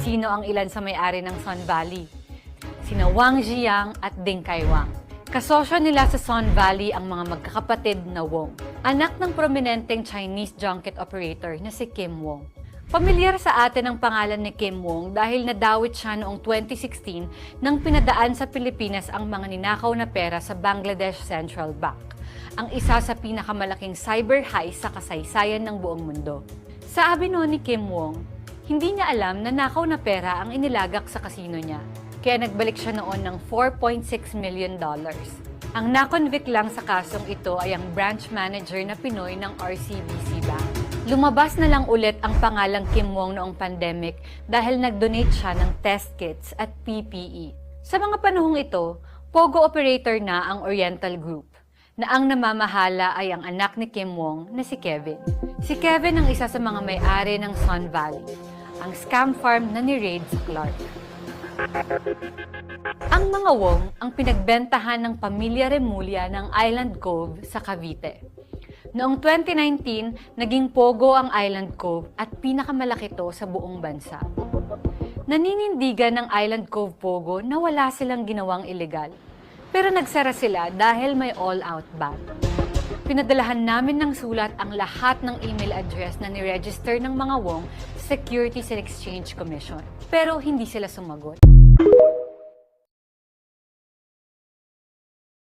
Sino ang ilan sa may-ari ng Sun Valley? Sina Wang Ziyang at Ding Kaiwang. Kasosyo nila sa Sun Valley ang mga magkakapatid na Wong, anak ng prominenteng Chinese junket operator na si Kim Wong. Pamilyar sa atin ang pangalan ni Kim Wong dahil nadawit siya noong 2016 nang pinadaan sa Pilipinas ang mga ninakaw na pera sa Bangladesh Central Bank, ang isa sa pinakamalaking cyber heist sa kasaysayan ng buong mundo. Sabi noon ni Kim Wong, hindi niya alam na nakaw na pera ang inilagak sa kasino niya, kaya nagbalik siya noon ng $4.6 million. Ang nakonvict lang sa kasong ito ay ang branch manager na Pinoy ng RCBC Bank. Lumabas na lang ulit ang pangalang Kim Wong noong pandemic dahil nag-donate siya ng test kits at PPE. Sa mga panahong ito, Pogo operator na ang Oriental Group, na ang namamahala ay ang anak ni Kim Wong na si Kevin. Si Kevin ang isa sa mga may-ari ng Sun Valley, ang scam farm na ni-raid sa Clark. Ang mga Wong ang pinagbentahan ng pamilya Remulla ng Island Cove sa Cavite. Noong 2019, naging Pogo ang Island Cove at pinakamalaki ito sa buong bansa. Naninindigan ng Island Cove Pogo na wala silang ginawang ilegal. Pero nagsara sila dahil may all-out ban. Pinadalahan namin ng sulat ang lahat ng email address na ni-register ng mga Wong sa Securities and Exchange Commission. Pero hindi sila sumagot.